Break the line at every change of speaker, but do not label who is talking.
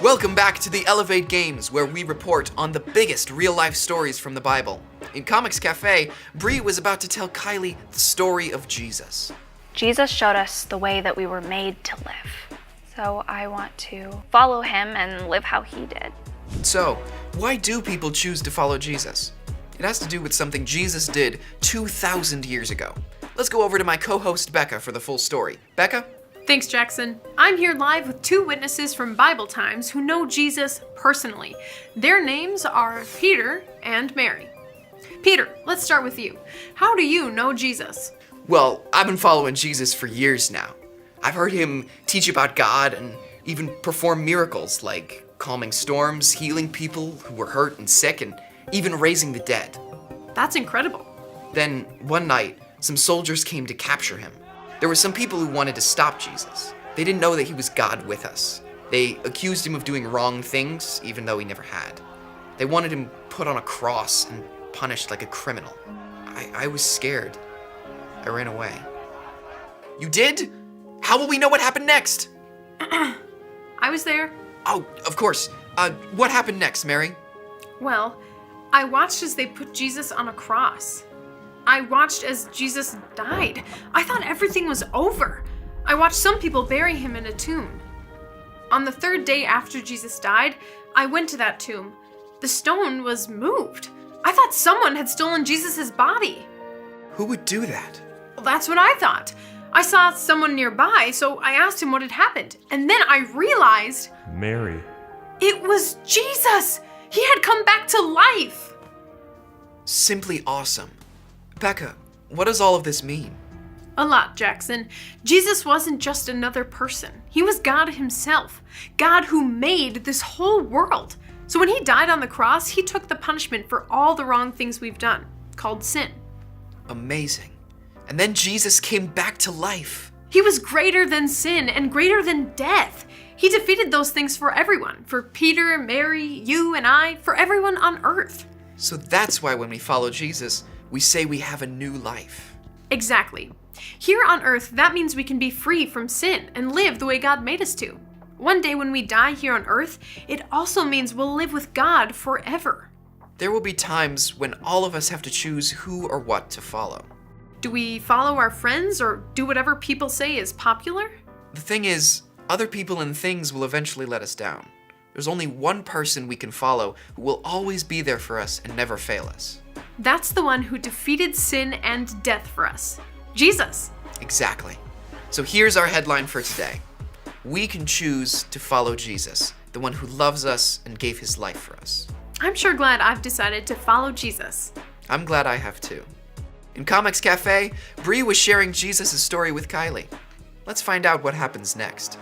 Welcome back to the Elevate Games, where we report on the biggest real-life stories from the Bible. In Comics Cafe, Bree was about to tell Kylie the story of Jesus.
Jesus showed us the way that we were made to live. So I want to follow him and live how he did.
So, why do people choose to follow Jesus? It has to do with something Jesus did 2,000 years ago. Let's go over to my co-host Becca for the full story. Becca?
Thanks, Jackson. I'm here live with two witnesses from Bible Times who know Jesus personally. Their names are Peter and Mary. Peter, let's start with you. How do you know Jesus?
Well, I've been following Jesus for years now. I've heard him teach about God and even perform miracles like calming storms, healing people who were hurt and sick, and even raising the dead.
That's incredible.
Then, one night, some soldiers came to capture him. There were some people who wanted to stop Jesus. They didn't know that he was God with us. They accused him of doing wrong things, even though he never had. They wanted him put on a cross and punished like a criminal. I was scared. I ran away. You did? How will we know what happened next?
I was there.
Oh, of course. What happened next, Mary?
Well, I watched as they put Jesus on a cross. I watched as Jesus died. I thought everything was over. I watched some people bury him in a tomb. On the third day after Jesus died, I went to that tomb. The stone was moved. I thought someone had stolen Jesus' body.
Who would do that?
Well, that's what I thought. I saw someone nearby, so I asked him what had happened. And then I realized...
Mary.
It was Jesus! He had come back to life!
Simply awesome. Becca, what does all of this mean?
A lot, Jackson. Jesus wasn't just another person. He was God himself. God who made this whole world. So when he died on the cross, he took the punishment for all the wrong things we've done, called sin.
Amazing. And then Jesus came back to life.
He was greater than sin and greater than death. He defeated those things for everyone, for Peter, Mary, you, and I, for everyone on earth.
So that's why when we follow Jesus, we say we have a new life.
Exactly. Here on earth, that means we can be free from sin and live the way God made us to. One day when we die here on earth, it also means we'll live with God forever.
There will be times when all of us have to choose who or what to follow.
Do we follow our friends or do whatever people say is popular?
The thing is, other people and things will eventually let us down. There's only one person we can follow who will always be there for us and never fail us.
That's the one who defeated sin and death for us. Jesus.
Exactly. So here's our headline for today. We can choose to follow Jesus, the one who loves us and gave his life for us.
I'm sure glad I've decided to follow Jesus.
I'm glad I have too. In Comics Cafe, Bree was sharing Jesus' story with Kylie. Let's find out what happens next.